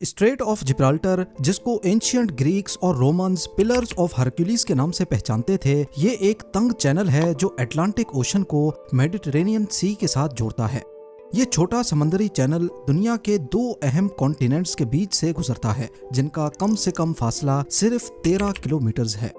Straight of Gibraltar, जिसको ancient Greeks और Romans pillars of Hercules के नाम से पहचानते थे, ये एक तंग चैनल है जो अटलांटिक ओशन को मेडिटेरेनियन सी के साथ जोड़ता है। ये छोटा समंदरी चैनल दुनिया के दो अहम कॉन्टिनेंट्स के बीच से गुजरता है, जिनका कम से कम फासला सिर्फ 13 किलोमीटर है।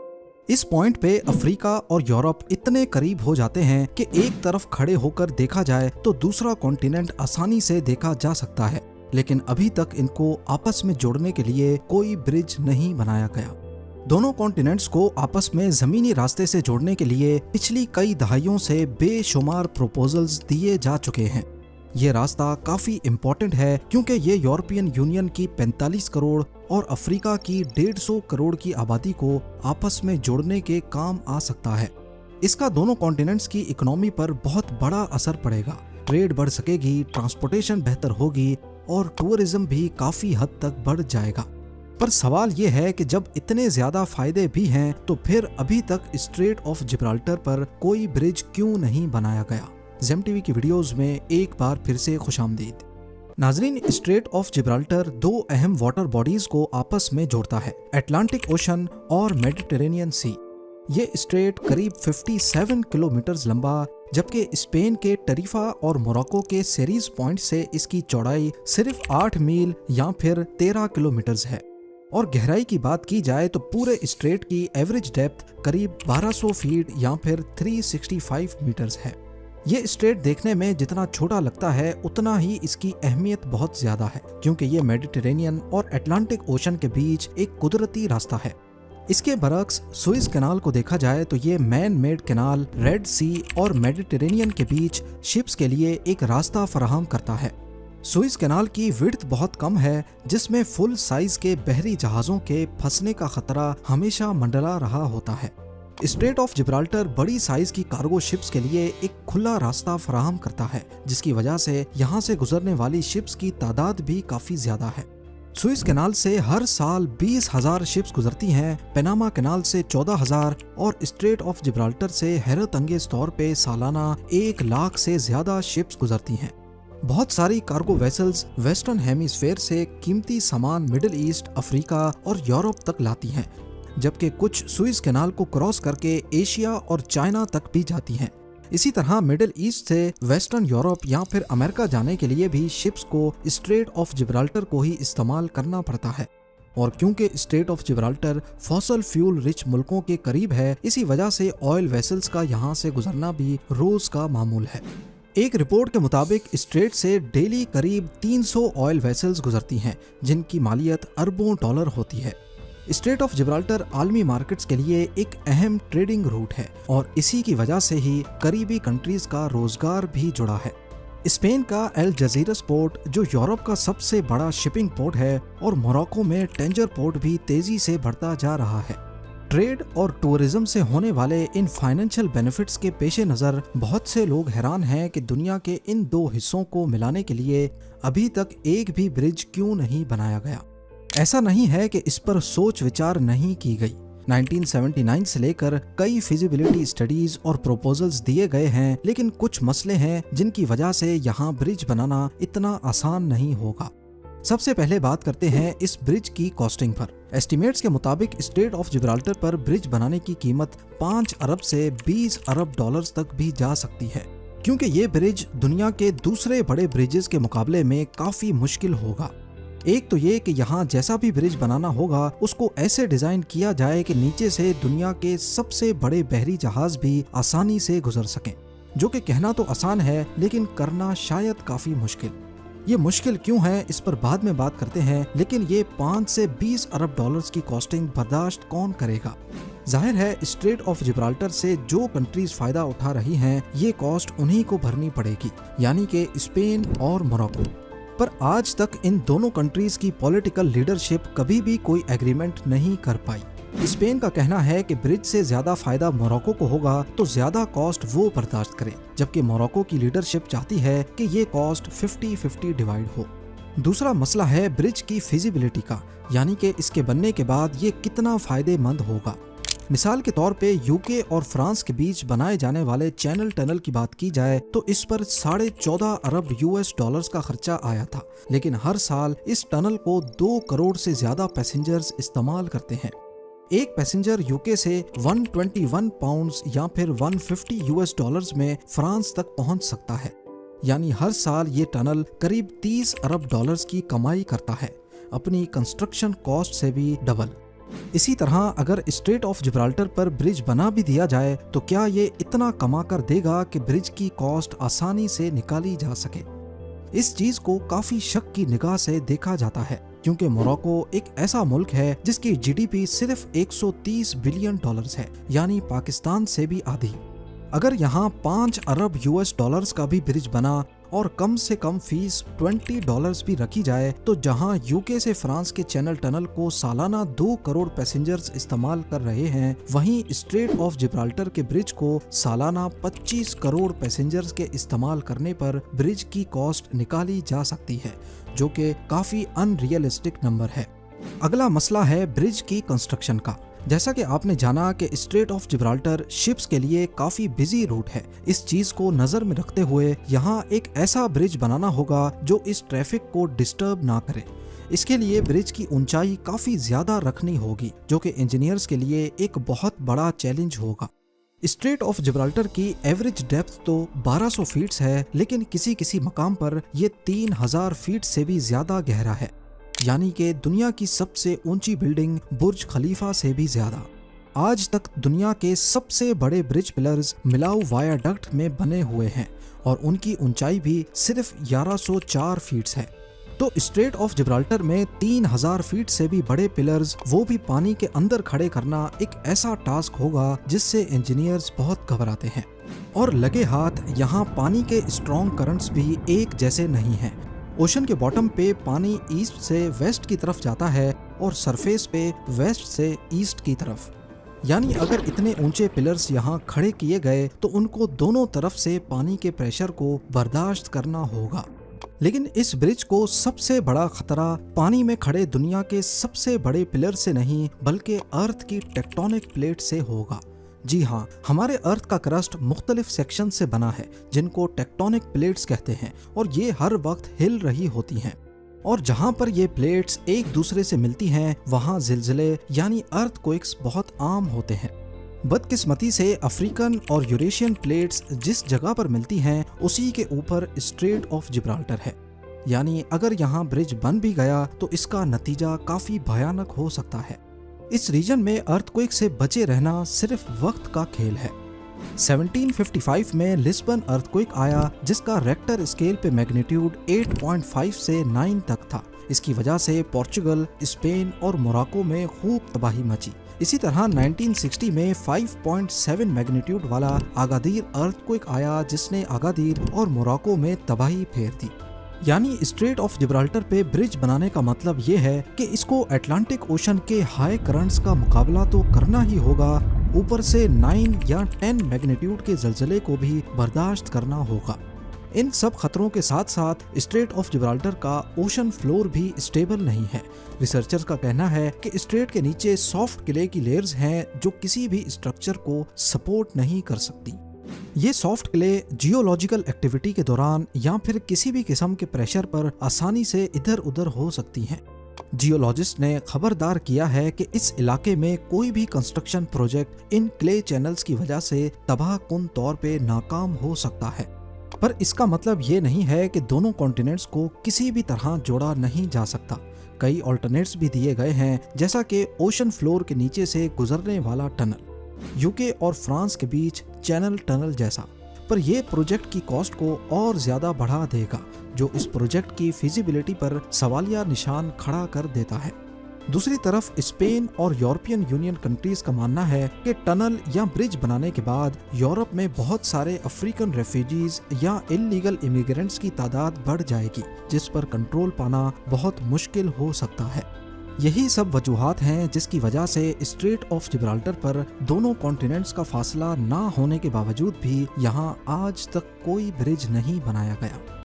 इस पॉइंट पे अफ्रीका और यूरोप इतने करीब हो जाते हैं कि एक तरफ खड़े होकर देखा जाए तो दूसरा कॉन्टिनेंट आसानी से देखा जा सकता है, लेकिन अभी तक इनको आपस में जोड़ने के लिए कोई ब्रिज नहीं बनाया गया। दोनों कॉन्टिनेंट्स को आपस में जमीनी रास्ते से जोड़ने के लिए पिछली कई दहाइयों से बेशुमार प्रपोजल्स दिए जा चुके हैं। ये रास्ता काफी इम्पोर्टेंट है क्योंकि ये यूरोपियन यूनियन की 45 करोड़ और अफ्रीका की 150 करोड़ की आबादी को आपस में जोड़ने के काम आ सकता है। इसका दोनों कॉन्टिनेंट्स की इकोनॉमी पर बहुत बड़ा असर पड़ेगा। ट्रेड बढ़ सकेगी, ट्रांसपोर्टेशन बेहतर होगी और टूरिज्म भी काफी हद तक बढ़ जाएगा। पर सवाल ये है कि जब इतने ज्यादा फायदे भी हैं तो फिर अभी तक स्ट्रेट ऑफ जिब्राल्टर पर कोई ब्रिज क्यों नहीं बनाया गया। ज़ेम टीवी की वीडियोस में एक बार फिर से खुशामदीद। नाजरीन, स्ट्रेट ऑफ जिब्राल्टर दो अहम वाटर बॉडीज को आपस में जोड़ता है, अटलांटिक ओशन और मेडिटेरेनियन सी। ये स्ट्रेट करीब 57 किलोमीटर लंबा, जबकि स्पेन के टरीफा और मोरक्को के सेरीज पॉइंट से इसकी चौड़ाई सिर्फ 8 मील या फिर 13 किलोमीटर है। और गहराई की बात की जाए तो पूरे स्ट्रेट की एवरेज डेप्थ करीब 1200 फीट या फिर 365 मीटर्स है। ये स्ट्रेट देखने में जितना छोटा लगता है उतना ही इसकी अहमियत बहुत ज्यादा है, क्योंकि ये मेडिटेरेनियन और अटलांटिक ओशन के बीच एक कुदरती रास्ता है। इसके बरक्स सुइज कैनाल को देखा जाए तो ये मैन मेड कैनाल रेड सी और मेडिटेरेनियन के बीच शिप्स के लिए एक रास्ता फराहम करता है। सुइज कैनाल की विड्थ बहुत कम है, जिसमें फुल साइज के बहरी जहाजों के फंसने का खतरा हमेशा मंडरा रहा होता है। स्ट्रेट ऑफ जिब्राल्टर बड़ी साइज की कार्गो शिप्स के लिए एक खुला रास्ता फराहम करता है, जिसकी वजह से यहाँ से गुजरने वाली शिप्स की तादाद भी काफी ज्यादा है। सुइज कैनाल से हर साल 20,000 शिप्स गुजरती हैं, पनामा कैनाल से 14,000 और स्ट्रेट ऑफ जिब्राल्टर से हैरत अंगेज तौर पे सालाना 1 लाख से ज्यादा शिप्स गुजरती हैं। बहुत सारी कार्गो वेसल्स वेस्टर्न हेमिस्फेयर से कीमती सामान मिडिल ईस्ट, अफ्रीका और यूरोप तक लाती हैं, जबकि कुछ सुइज कैनाल को क्रॉस करके एशिया और चाइना तक भी जाती हैं। इसी तरह मिडिल ईस्ट से वेस्टर्न यूरोप या फिर अमेरिका जाने के लिए भी शिप्स को स्ट्रेट ऑफ जिब्राल्टर को ही इस्तेमाल करना पड़ता है। और क्योंकि straight of Gibraltar fossil fuel rich मुल्कों के करीब है, इसी वजह से ऑयल वेसल्स का यहाँ से गुजरना भी रोज का मामूल है। एक रिपोर्ट के मुताबिक स्ट्रेट से डेली करीब 300 ऑयल वेसल्स गुजरती हैं, जिनकी मालियत अरबों डॉलर होती है। स्ट्रेट ऑफ जिब्राल्टर आलमी मार्केट्स के लिए एक अहम ट्रेडिंग रूट है और इसी की वजह से ही करीबी कंट्रीज का रोजगार भी जुड़ा है। स्पेन का एल जजीरस पोर्ट, जो यूरोप का सबसे बड़ा शिपिंग पोर्ट है, और मोरक्को में टेंजर पोर्ट भी तेजी से बढ़ता जा रहा है। ट्रेड और टूरिज्म से होने वाले इन फाइनेंशियल बेनिफिट्स के पेश नज़र बहुत से लोग हैरान हैं कि दुनिया के इन दो हिस्सों को मिलाने के लिए अभी तक एक भी ब्रिज क्यों नहीं बनाया गया। ऐसा नहीं है कि इस पर सोच विचार नहीं की गई। 1979 से लेकर कई फिजिबिलिटी स्टडीज और प्रपोजल्स दिए गए हैं, लेकिन कुछ मसले हैं जिनकी वजह से यहाँ ब्रिज बनाना इतना आसान नहीं होगा। सबसे पहले बात करते हैं इस ब्रिज की कॉस्टिंग पर। एस्टिमेट्स के मुताबिक स्ट्रेट ऑफ जिब्राल्टर पर ब्रिज बनाने की कीमत 5 अरब से 20 अरब डॉलर्स तक भी जा सकती है, क्योंकि ये ब्रिज दुनिया के दूसरे बड़े ब्रिजेस के मुकाबले में काफी मुश्किल होगा। एक तो ये कि यहाँ जैसा भी ब्रिज बनाना होगा उसको ऐसे डिजाइन किया जाए कि नीचे से दुनिया के सबसे बड़े बहरी जहाज भी आसानी से गुजर सकें, जो कि कहना तो आसान है लेकिन करना शायद काफी मुश्किल। ये मुश्किल क्यों है इस पर बाद में बात करते हैं, लेकिन ये 5 से 20 अरब डॉलर्स की कॉस्टिंग बर्दाश्त कौन करेगा। जाहिर है स्ट्रेट ऑफ जिब्राल्टर से जो कंट्रीज फायदा उठा रही हैं, ये कॉस्ट उन्हीं को भरनी पड़ेगी, यानी कि स्पेन और मोरक्को। पर आज तक इन दोनों कंट्रीज की पॉलिटिकल लीडरशिप कभी भी कोई एग्रीमेंट नहीं कर पाई। स्पेन का कहना है कि ब्रिज से ज्यादा फायदा मोरक्को को होगा तो ज्यादा कॉस्ट वो बर्दाश्त करे, जबकि मोरक्को की लीडरशिप चाहती है कि ये कॉस्ट 50-50 डिवाइड हो। दूसरा मसला है ब्रिज की फिजिबिलिटी का, यानी कि इसके बनने के बाद ये कितना फायदेमंद होगा। مثال کے طور پہ یوکے اور فرانس کے بیچ بنائے جانے والے چینل ٹنل کی بات کی جائے تو اس پر $14.5 ارب کا خرچہ آیا تھا، لیکن ہر سال اس ٹنل کو 2 کروڑ سے زیادہ پیسنجرز استعمال کرتے ہیں۔ ایک پیسنجر یوکے سے 121 پاؤنڈز یا پھر $150 میں فرانس تک پہنچ سکتا ہے، یعنی ہر سال یہ ٹنل قریب $30 ارب کی کمائی کرتا ہے، اپنی کنسٹرکشن کاسٹ سے بھی ڈبل۔ اسی طرح اگر اسٹریٹ آف جبرالٹر پر برج بنا بھی دیا جائے تو کیا یہ اتنا کما کر دے گا کہ برج کی کاسٹ آسانی سے نکالی جا سکے؟ اس چیز کو کافی شک کی نگاہ سے دیکھا جاتا ہے، کیونکہ موراکو ایک ایسا ملک ہے جس کی جی ڈی پی صرف $130 بلین ہے، یعنی پاکستان سے بھی آدھی۔ اگر یہاں $5 ارب کا بھی برج بنا اور کم سے کم فیس $20 بھی رکھی جائے تو جہاں یوکے سے فرانس کے چینل ٹنل کو سالانہ 2 کروڑ پیسنجرز استعمال کر رہے ہیں، وہیں اسٹریٹ آف جبرالٹر کے برج کو سالانہ 25 کروڑ پیسنجرز کے استعمال کرنے پر برج کی کاسٹ نکالی جا سکتی ہے، جو کہ کافی ان ریئلسٹک نمبر ہے۔ اگلا مسئلہ ہے برج کی کنسٹرکشن کا۔ جیسا کہ آپ نے جانا کہ اسٹریٹ آف جبرالٹر شپس کے لیے کافی بزی روٹ ہے، اس چیز کو نظر میں رکھتے ہوئے یہاں ایک ایسا برج بنانا ہوگا جو اس ٹریفک کو ڈسٹرب نہ کرے۔ اس کے لیے برج کی اونچائی کافی زیادہ رکھنی ہوگی، جو کہ انجینئرز کے لیے ایک بہت بڑا چیلنج ہوگا۔ اسٹریٹ آف جبرالٹر کی ایوریج ڈیپتھ تو 1200 فیٹس ہے، لیکن کسی مقام پر یہ 3000 فیٹ سے بھی زیادہ گہرا ہے، یعنی کہ دنیا کی سب سے اونچی بلڈنگ برج خلیفہ سے بھی زیادہ۔ آج تک دنیا کے سب سے بڑے برج پلرز ملاؤ وایاڈکٹ میں بنے ہوئے ہیں اور ان کی اونچائی بھی صرف 1104 فیٹس ہے۔ تو اسٹریٹ آف جبرالٹر میں 3000 فیٹ سے بھی بڑے پلرز، وہ بھی پانی کے اندر کھڑے کرنا ایک ایسا ٹاسک ہوگا جس سے انجینئرز بہت گھبراتے ہیں۔ اور لگے ہاتھ یہاں پانی کے اسٹرانگ کرنٹس بھی ایک جیسے نہیں ہیں۔ اوشن کے باٹم پہ پانی ایسٹ سے ویسٹ کی طرف جاتا ہے اور سرفیس پہ ویسٹ سے ایسٹ کی طرف، یعنی اگر اتنے اونچے پلرز یہاں کھڑے کیے گئے تو ان کو دونوں طرف سے پانی کے پریشر کو برداشت کرنا ہوگا۔ لیکن اس برج کو سب سے بڑا خطرہ پانی میں کھڑے دنیا کے سب سے بڑے پلر سے نہیں بلکہ ارتھ کی ٹیکٹونک پلیٹ سے ہوگا۔ جی ہاں، ہمارے ارتھ کا کرسٹ مختلف سیکشن سے بنا ہے جن کو ٹیکٹونک پلیٹس کہتے ہیں، اور یہ ہر وقت ہل رہی ہوتی ہیں، اور جہاں پر یہ پلیٹس ایک دوسرے سے ملتی ہیں وہاں زلزلے یعنی ارتھ کوئکس بہت عام ہوتے ہیں۔ بدقسمتی سے افریقن اور یوریشین پلیٹس جس جگہ پر ملتی ہیں اسی کے اوپر اسٹریٹ آف جبرالٹر ہے، یعنی اگر یہاں برج بن بھی گیا تو اس کا نتیجہ کافی بھیانک ہو سکتا ہے۔ اس ریجن میں ارتھ کوئک سے بچے رہنا صرف وقت کا کھیل ہے۔ 1755 میں لسبن ارتھ کوئک آیا جس کا ریکٹر اسکیل پہ میگنیٹیوڈ 8.5 سے 9 تک تھا۔ اس کی وجہ سے پورچگل، اسپین اور موراکو میں خوب تباہی مچی۔ اسی طرح 1960 میں 5.7 میگنیٹیوڈ والا آگادیر ارتھ کوئک آیا جس نے آگادیر اور موراکو میں تباہی پھیر دی۔ یعنی اسٹریٹ آف جبرالٹر پہ برج بنانے کا مطلب یہ ہے کہ اس کو اٹلانٹک اوشن کے ہائی کرنٹس کا مقابلہ تو کرنا ہی ہوگا، اوپر سے 9 یا 10 میگنیٹیوڈ کے زلزلے کو بھی برداشت کرنا ہوگا۔ ان سب خطروں کے ساتھ ساتھ اسٹریٹ آف جبرالٹر کا اوشن فلور بھی اسٹیبل نہیں ہے۔ ریسرچرز کا کہنا ہے کہ اسٹریٹ کے نیچے سافٹ کلے کی لیئرز ہیں جو کسی بھی اسٹرکچر کو سپورٹ نہیں کر سکتی۔ یہ سافٹ کلے جیولوجیکل ایکٹیویٹی کے دوران یا پھر کسی بھی قسم کے پریشر پر آسانی سے ادھر ادھر ہو سکتی ہیں۔ جیولوجسٹ نے خبردار کیا ہے کہ اس علاقے میں کوئی بھی کنسٹرکشن پروجیکٹ ان کلے چینلز کی وجہ سے تباہ کن طور پہ ناکام ہو سکتا ہے، پر اس کا مطلب یہ نہیں ہے کہ دونوں کانٹیننٹس کو کسی بھی طرح جوڑا نہیں جا سکتا۔ کئی آلٹرنیٹس بھی دیے گئے ہیں، جیسا کہ اوشن فلور کے نیچے سے گزرنے والا ٹنل، یوکے اور فرانس کے بیچ چینل ٹنل جیسا، پر یہ پروجیکٹ کی کاسٹ کو اور زیادہ بڑھا دے گا، جو اس پروجیکٹ کی فیزیبلٹی پر سوالیہ نشان کھڑا کر دیتا ہے۔ دوسری طرف اسپین اور یورپین یونین کنٹریز کا ماننا ہے کہ ٹنل یا برج بنانے کے بعد یورپ میں بہت سارے افریقن ریفیوجیز یا انلیگل امیگرینٹس کی تعداد بڑھ جائے گی، جس پر کنٹرول پانا بہت مشکل ہو سکتا ہے۔ یہی سب وجوہات ہیں جس کی وجہ سے اسٹریٹ آف جبرالٹر پر دونوں کانٹیننٹس کا فاصلہ نہ ہونے کے باوجود بھی یہاں آج تک کوئی برج نہیں بنایا گیا۔